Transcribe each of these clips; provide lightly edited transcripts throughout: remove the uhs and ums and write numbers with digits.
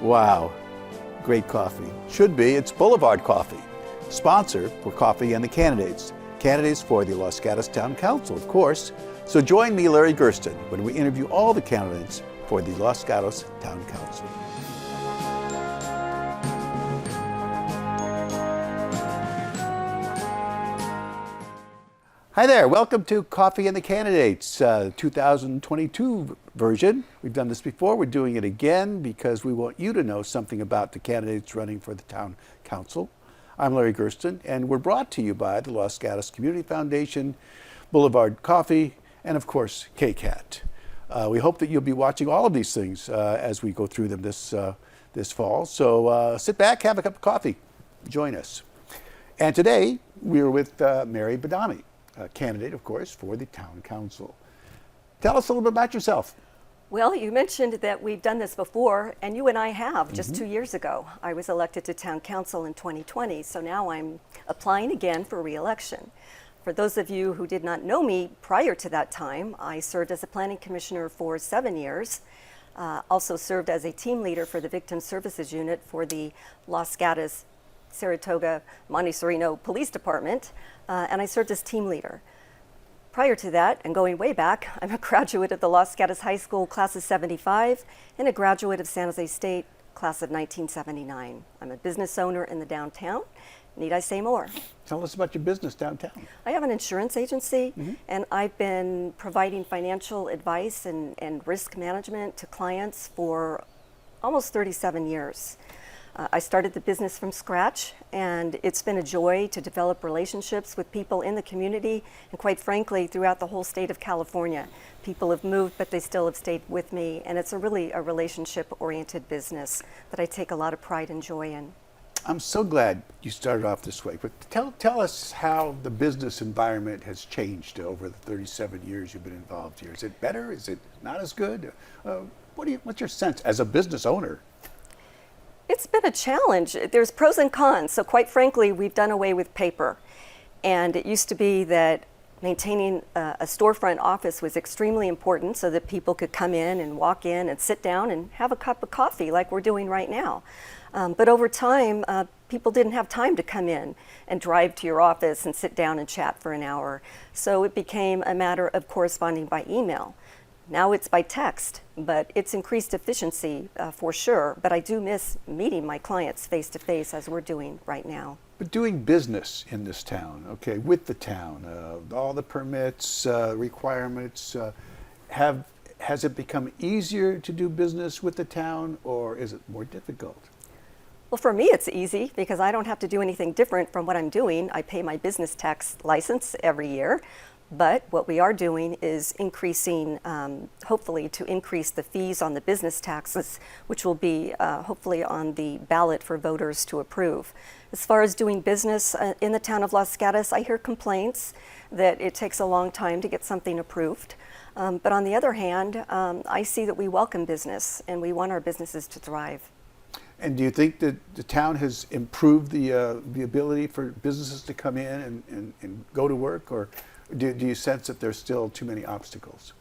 Wow, great coffee. Should be, it's Boulevard Coffee, sponsor for Coffee and the Candidates. Candidates for the Los Gatos Town Council, of course. So join me, Larry Gerston, when we interview all the candidates for the Los Gatos Town Council. Hi there, welcome to Coffee and the Candidates, 2022 version. We've done this before, we're doing it again because we want you to know something about the candidates running for the Town Council. I'm Larry Gerston, and we're brought to you by the Los Gatos Community Foundation, Boulevard Coffee, and of course, KCAT. We hope that you'll be watching all of these things as we go through them this fall. So sit back, have a cup of coffee, join us. And today, we're with Mary Badame, a candidate, of course, for the Town Council. Tell us a little bit about yourself. Well, you mentioned that we've done this before, and you and I have just 2 years ago. I was elected to Town Council in 2020, so now I'm applying again for re-election. For those of you who did not know me prior to that time, I served as a planning commissioner for 7 years, also served as a team leader for the Victim Services Unit for the Los Gatos, Saratoga, Monte Sereno Police Department, and I served as team leader. Prior to that, and going way back, I'm a graduate of the Los Gatos High School class of 75 and a graduate of San Jose State class of 1979. I'm a business owner in the downtown. Need I say more? Tell us about your business downtown. I have an insurance agency, and I've been providing financial advice and risk management to clients for almost 37 years. I started the business from scratch, and it's been a joy to develop relationships with people in the community, and quite frankly, throughout the whole state of California. People have moved, but they still have stayed with me, and it's really a relationship-oriented business that I take a lot of pride and joy in. I'm so glad you started off this way, but tell us how the business environment has changed over the 37 years you've been involved here. Is it better? Is it not as good? What's your sense as a business owner? It's been a challenge. There's pros and cons. So quite frankly, we've done away with paper. And it used to be that maintaining a storefront office was extremely important so that people could come in and walk in and sit down and have a cup of coffee like we're doing right now. But over time, people didn't have time to come in and drive to your office and sit down and chat for an hour. So it became a matter of corresponding by email. Now it's by text, but it's increased efficiency for sure. But I do miss meeting my clients face to face as we're doing right now. But doing business in this town, okay, with the town, all the permits, requirements, has it become easier to do business with the town, or is it more difficult? Well, for me, it's easy because I don't have to do anything different from what I'm doing. I pay my business tax license every year. But what we are doing is increasing, hopefully to increase the fees on the business taxes, which will be hopefully on the ballot for voters to approve. As far as doing business in the town of Los Gatos, I hear complaints that it takes a long time to get something approved. But on the other hand, I see that we welcome business and we want our businesses to thrive. And do you think that the town has improved the ability for businesses to come in and go to work, or do you sense that there's still too many obstacles?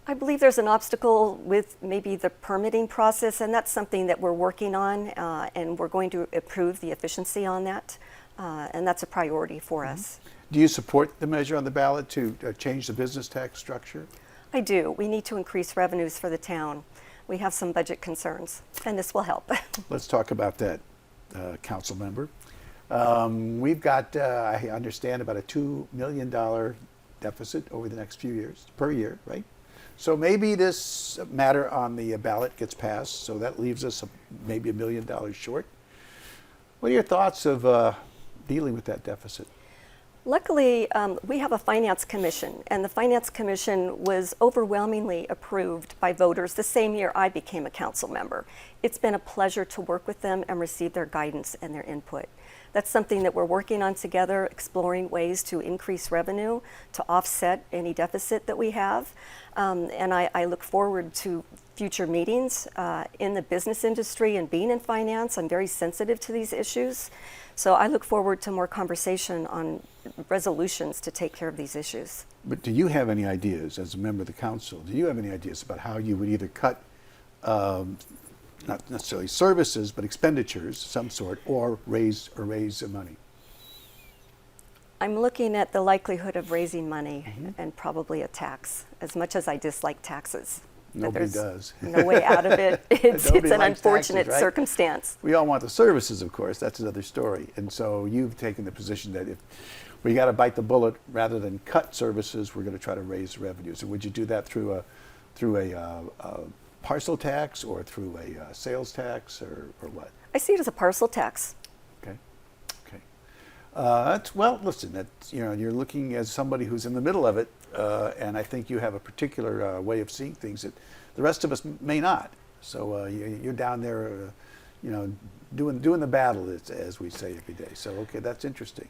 I believe there's an obstacle with maybe the permitting process, and that's something that we're working on, and we're going to improve the efficiency on that, and that's a priority for us. Do you support the measure on the ballot to change the business tax structure? I do. We need to increase revenues for the town. We have some budget concerns, and this will help. Let's talk about that, council member. We've got, I understand, about a $2 million deficit over the next few years, per year, right? So maybe this matter on the ballot gets passed, so that leaves us maybe $1 million short. What are your thoughts of dealing with that deficit? Luckily, we have a finance commission, and the finance commission was overwhelmingly approved by voters the same year I became a council member. It's been a pleasure to work with them and receive their guidance and their input. That's something that we're working on together, exploring ways to increase revenue, to offset any deficit that we have. And I look forward to future meetings in the business industry and being in finance. I'm very sensitive to these issues. So I look forward to more conversation on resolutions to take care of these issues. But do you have any ideas, as a member of the council, do you have any ideas about how you would either cut not necessarily services, but expenditures of some sort, or raise the money? I'm looking at the likelihood of raising money and probably a tax, as much as I dislike taxes. But Nobody there's does. no way out of it. It's Nobody an likes unfortunate taxes, right? circumstance. We all want the services, of course. That's another story. And so you've taken the position that if we got to bite the bullet rather than cut services, we're going to try to raise revenues. And would you do that through a parcel tax or through a sales tax or what? I see it as a parcel tax. Okay. Okay. Well, listen. That's, you're looking as somebody who's in the middle of it, and I think you have a particular way of seeing things that the rest of us may not. So you're down there, doing the battle, as we say every day. So okay, that's interesting.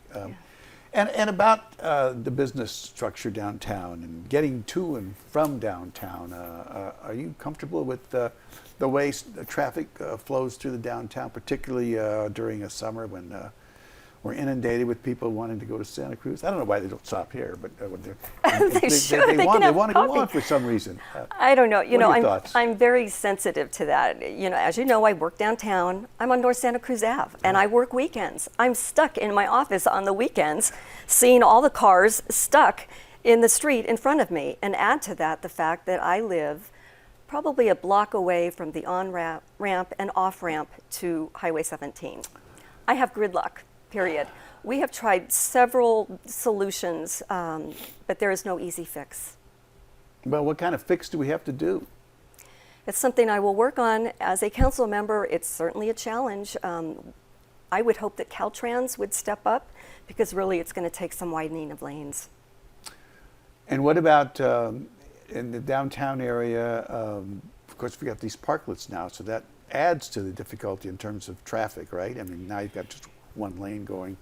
And about the business structure downtown and getting to and from downtown, are you comfortable with the way the traffic flows through the downtown, particularly during a summer when we're inundated with people wanting to go to Santa Cruz? I don't know why they don't stop here, but They want can to have go on coffee. for some reason. I don't know. what are your thoughts? I'm very sensitive to that. As you know, I work downtown. I'm on North Santa Cruz Ave, and I work weekends. I'm stuck in my office on the weekends, seeing all the cars stuck in the street in front of me. And add to that the fact that I live probably a block away from the on-ramp and off-ramp to Highway 17. I have gridlock, period. We have tried several solutions, but there is no easy fix. Well, what kind of fix do we have to do? It's something I will work on as a council member. It's certainly a challenge. I would hope that Caltrans would step up, because really it's going to take some widening of lanes. And what about in the downtown area? Of course, we got these parklets now, so that adds to the difficulty in terms of traffic, right? I mean, now you've got just one lane going.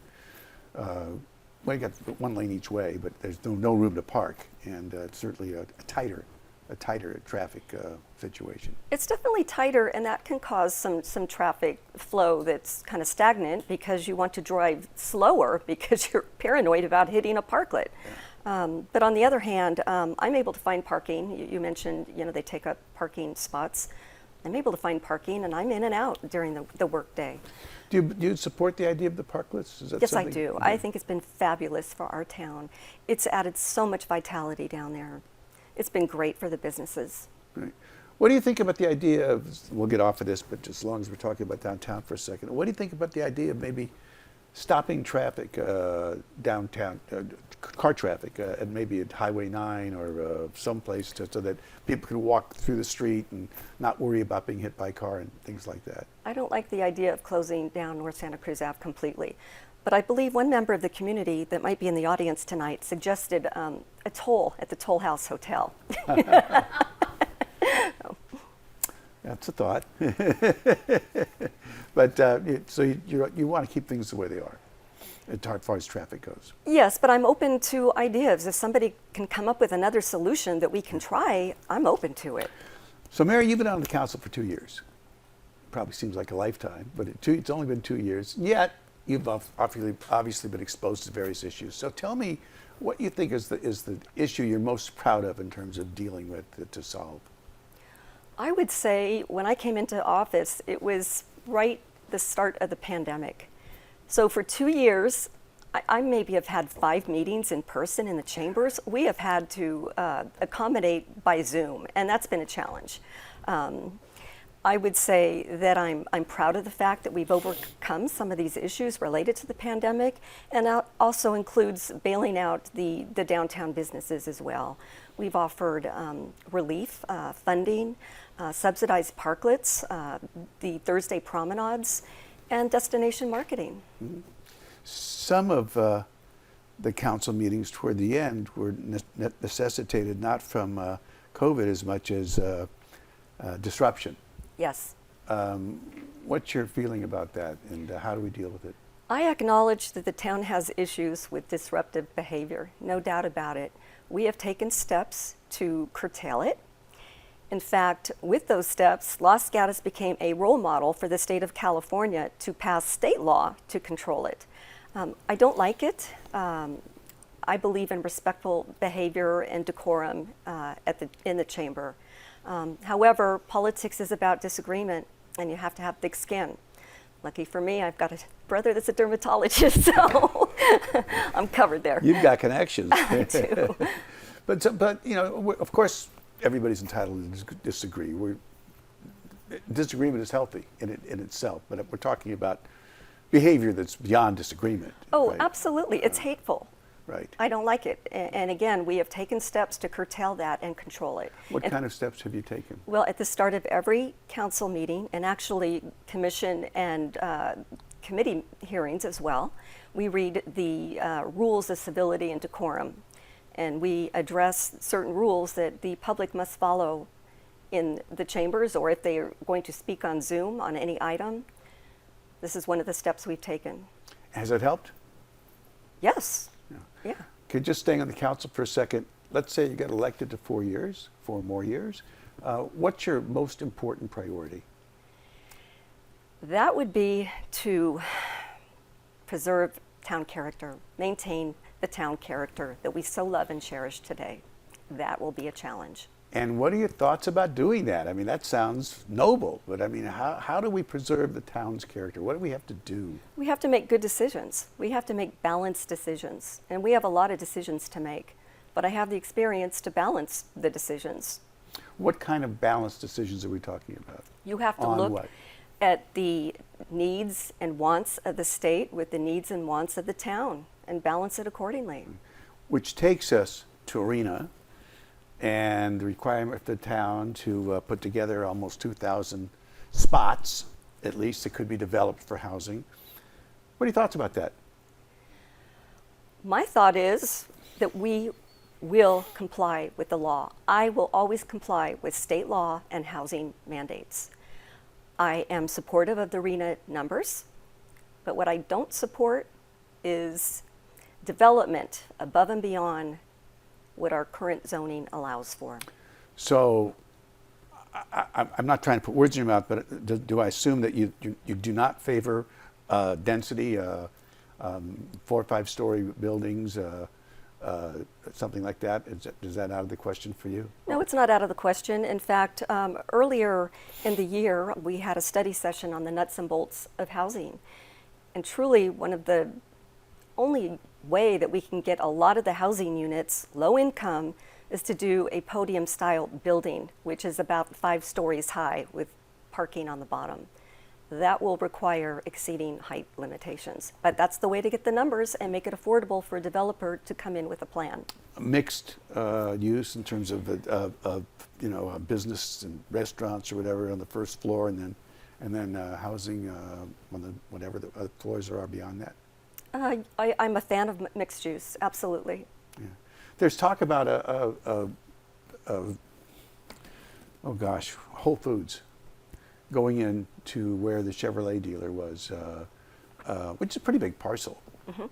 Well, you got one lane each way, but there's no room to park, and it's certainly a tighter traffic situation. It's definitely tighter, and that can cause some traffic flow that's kind of stagnant, because you want to drive slower because you're paranoid about hitting a parklet. Yeah. But on the other hand, I'm able to find parking. You mentioned, they take up parking spots. I'm able to find parking, and I'm in and out during the work day. Do you support the idea of the parklets? Is that Yes, something? I do. I think it's been fabulous for our town. It's added so much vitality down there. It's been great for the businesses. Right. What do you think about the idea of, we'll get off of this, but just as long as we're talking about downtown for a second, what do you think about the idea of maybe stopping traffic downtown, car traffic, at maybe at Highway 9 or someplace so that people can walk through the street and not worry about being hit by a car and things like that? I don't like the idea of closing down North Santa Cruz Ave completely. But I believe one member of the community that might be in the audience tonight suggested a toll at the Toll House Hotel. That's a thought. But so you want to keep things the way they are, as far as traffic goes. Yes, but I'm open to ideas. If somebody can come up with another solution that we can try, I'm open to it. So Mary, you've been on the council for 2 years. Probably seems like a lifetime, but it's only been 2 years. Yet you've obviously been exposed to various issues. So tell me what you think is the issue you're most proud of in terms of dealing with to solve. I would say when I came into office, it was right the start of the pandemic. So for 2 years, I maybe have had 5 meetings in person in the chambers. We have had to accommodate by Zoom, and that's been a challenge. I would say that I'm proud of the fact that we've overcome some of these issues related to the pandemic, and that also includes bailing out the downtown businesses as well. We've offered relief, funding, subsidized parklets, the Thursday promenades, and destination marketing. Mm-hmm. Some of the council meetings toward the end were necessitated not from COVID as much as disruption. Yes. What's your feeling about that, and how do we deal with it? I acknowledge that the town has issues with disruptive behavior, no doubt about it. We have taken steps to curtail it. In fact, with those steps, Los Gatos became a role model for the state of California to pass state law to control it. I don't like it. I believe in respectful behavior and decorum in the chamber. However, politics is about disagreement, and you have to have thick skin. Lucky for me, I've got a brother that's a dermatologist, so I'm covered there. You've got connections. I do. But you know, of course, everybody's entitled to disagree. Disagreement is healthy in itself, but we're talking about behavior that's beyond disagreement. Oh, right? absolutely. It's hateful. Right. I don't like it. And again, we have taken steps to curtail that and control it. What kind of steps have you taken? Well, at the start of every council meeting, and actually commission and committee hearings as well, we read the rules of civility and decorum. And we address certain rules that the public must follow in the chambers, or if they are going to speak on Zoom on any item. This is one of the steps we've taken. Has it helped? Yes. Yeah. Okay, just staying on the council for a second. Let's say you got elected to 4 years, 4 more years. What's your most important priority? That would be to preserve town character, maintain the town character that we so love and cherish today. That will be a challenge. And what are your thoughts about doing that? I mean, that sounds noble, but I mean, how do we preserve the town's character? What do we have to do? We have to make good decisions. We have to make balanced decisions. And we have a lot of decisions to make. But I have the experience to balance the decisions. What kind of balanced decisions are we talking about? You have to On look what? at the needs and wants of the state with the needs and wants of the town and balance it accordingly. Which takes us to Arena and the requirement for the town to put together almost 2,000 spots, at least, that could be developed for housing. What are your thoughts about that? My thought is that we will comply with the law. I will always comply with state law and housing mandates. I am supportive of the RENA numbers, but what I don't support is development above and beyond what our current zoning allows for. So, I'm not trying to put words in your mouth, but do I assume that you do not favor density, 4 or 5 story buildings, something like that? Is that out of the question for you? No, it's not out of the question. In fact, earlier in the year, we had a study session on the nuts and bolts of housing. And truly, one of the only way that we can get a lot of the housing units low income is to do a podium style building, which is about 5 stories high with parking on the bottom. That will require exceeding height limitations. But that's the way to get the numbers and make it affordable for a developer to come in with a plan. Mixed use in terms of you know, a business and restaurants or whatever on the first floor, and then housing on the whatever the floors there are beyond that. I'm a fan of mixed use, absolutely. Yeah. There's talk about Whole Foods going into where the Chevrolet dealer was, which is a pretty big parcel,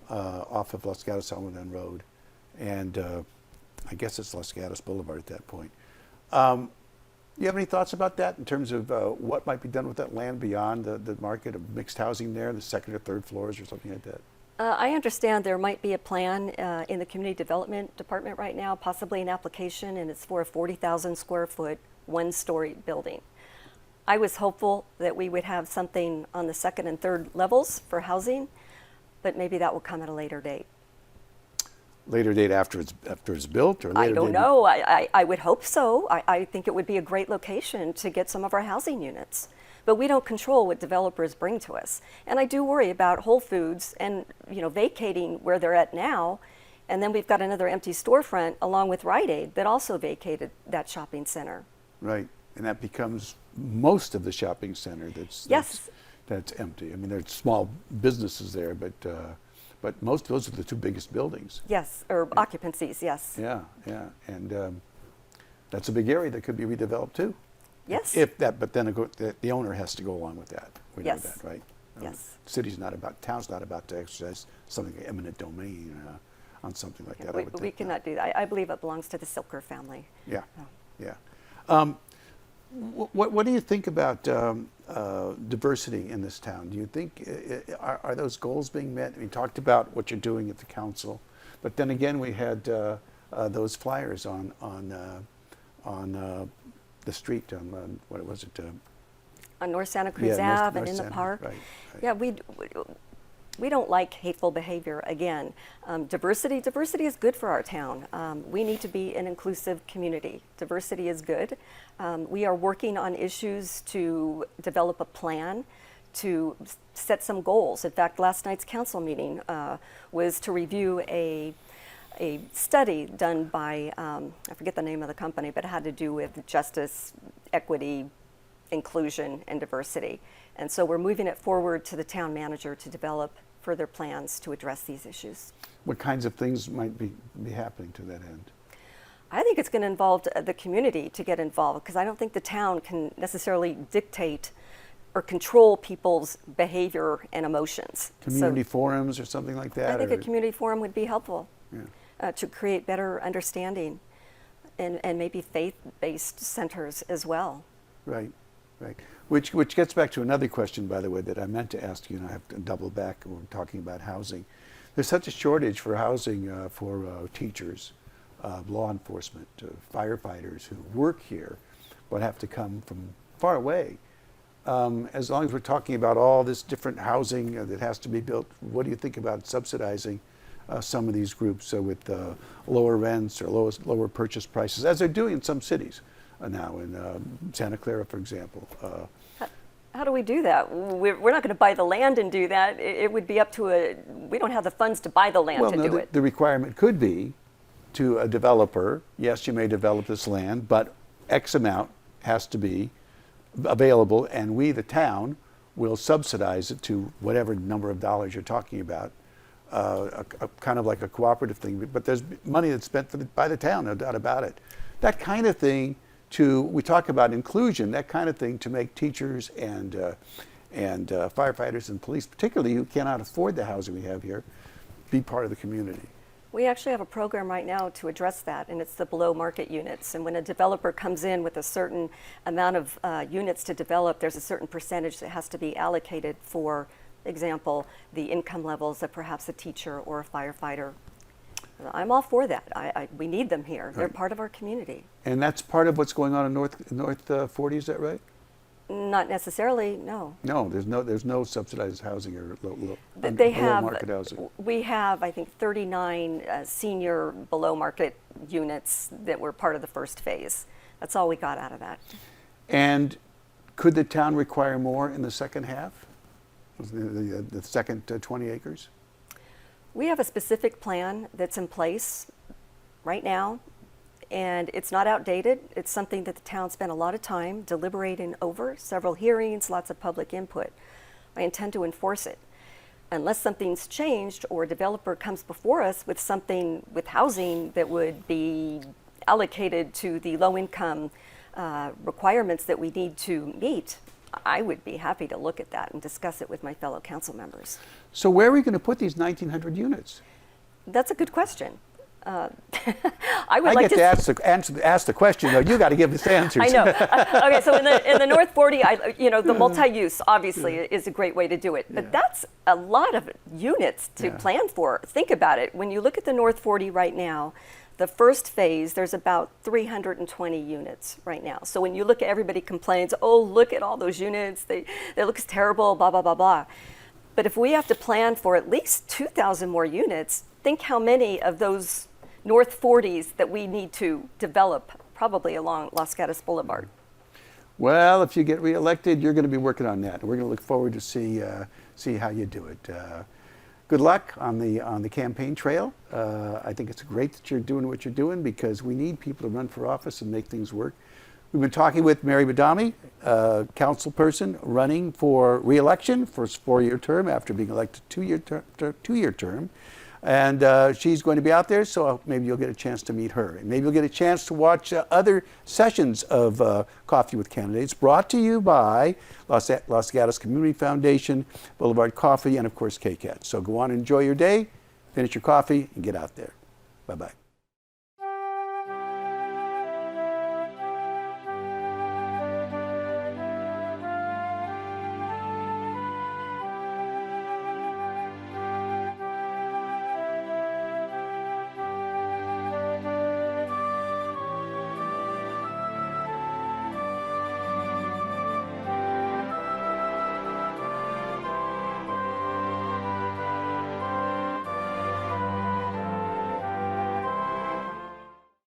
off of Los Gatos Almaden Road, and I guess it's Los Gatos Boulevard at that point. You have any thoughts about that in terms of what might be done with that land beyond the market of mixed housing there, the 2nd or 3rd floors or something like that? I understand there might be a plan in the Community Development Department right now, possibly an application, and it's for a 40,000 square foot, 1-story building. I was hopeful that we would have something on the 2nd and 3rd levels for housing, but maybe that will come at a later date. Later date after it's built, or later I don't date know. I would hope so. I think it would be a great location to get some of our housing units. But we don't control what developers bring to us. And I do worry about Whole Foods and, you know, vacating where they're at now. And then we've got another empty storefront along with Rite Aid that also vacated that shopping center. Right, and that becomes most of the shopping center Yes. that's empty. I mean, there's small businesses there, but most of those are the 2 biggest buildings. Yes, or occupancies, yes. Yeah, and that's a big area that could be redeveloped too. Yes. But then the owner has to go along with that. We know Yes. that, right? Yes. Town's not about to exercise something like eminent domain on something like that. I would We think. cannot do that. I believe it belongs to the Silker family. Yeah, Oh. yeah. What do you think about diversity in this town? Do you think, are those goals being met? We talked about what you're doing at the council, but then again, we had those flyers on the street, what was it? On North Santa Cruz Yeah, Ave and in the Santa, park. right. Yeah, we don't like hateful behavior. Again, diversity is good for our town. We need to be an inclusive community. Diversity is good. We are working on issues to develop a plan to set some goals. In fact, last night's council meeting was to review a study done by, I forget the name of the company, but it had to do with justice, equity, inclusion, and diversity. And so we're moving it forward to the town manager to develop further plans to address these issues. What kinds of things might be happening to that end? I think it's going to involve the community to get involved, because I don't think the town can necessarily dictate or control people's behavior and emotions. Community forums or something like that? I think a community forum would be helpful Yeah. To create better understanding and maybe faith-based centers as well. Right, right. Which gets back to another question, by the way, that I meant to ask you, and I have to double back when we're talking about housing. There's such a shortage for housing for teachers, law enforcement, firefighters who work here, but have to come from far away. As long as we're talking about all this different housing that has to be built, what do you think about subsidizing some of these groups with lower rents or lower purchase prices, as they're doing in some cities now, in Santa Clara, for example? How do we do that? We're not going to buy the land and do that. It would be up to we don't have the funds to buy the land to do it. The requirement could be to a developer, yes, you may develop this land, but X amount has to be available, and we, the town, will subsidize it to whatever number of dollars you're talking about, kind of like a cooperative thing. But there's money that's spent by the town, no doubt about it. That kind of thing we talk about inclusion, that kind of thing to make teachers and firefighters and police, particularly who cannot afford the housing we have here, be part of the community. We actually have a program right now to address that, and it's the below market units. And when a developer comes in with a certain amount of units to develop, there's a certain percentage that has to be allocated for example, the income levels of perhaps a teacher or a firefighter. I'm all for that. We need them here. They're part of our community. And that's part of what's going on in North 40, is that right? Not necessarily, no. No, there's no subsidized housing or low market housing. We have, I think, 39 senior below market units that were part of the first phase. That's all we got out of that. And could the town require more in the second half? The second 20 acres? We have a specific plan that's in place right now, and it's not outdated. It's something that the town spent a lot of time deliberating over, several hearings, lots of public input. I intend to enforce it. Unless something's changed or a developer comes before us with something with housing that would be allocated to the low-income requirements that we need to meet, I would be happy to look at that and discuss it with my fellow council members. So where are we going to put these 1,900 units? That's a good question. I get to ask the question, though. You got to give us answers. I know. Okay, so in the North 40, the multi-use obviously is a great way to do it, but that's a lot of units to plan for. Think about it. When you look at the North 40 right now, the first phase, there's about 320 units right now. So when you look at everybody complains, oh, look at all those units, they look terrible, blah, blah, blah, blah. But if we have to plan for at least 2,000 more units, think how many of those North 40s that we need to develop probably along Los Gatos Boulevard. Well, if you get reelected, you're going to be working on that. We're going to look forward to see how you do it. Good luck on the campaign trail. I think it's great that you're doing what you're doing, because we need people to run for office and make things work. We've been talking with Mary Badame, council person running for re-election for a 4-year term after being elected two-year term. And she's going to be out there, so maybe you'll get a chance to meet her. And maybe you'll get a chance to watch other sessions of Coffee with Candidates, brought to you by Los Gatos Community Foundation, Boulevard Coffee, and of course KCAT. So go on and enjoy your day, finish your coffee, and get out there. Bye-bye.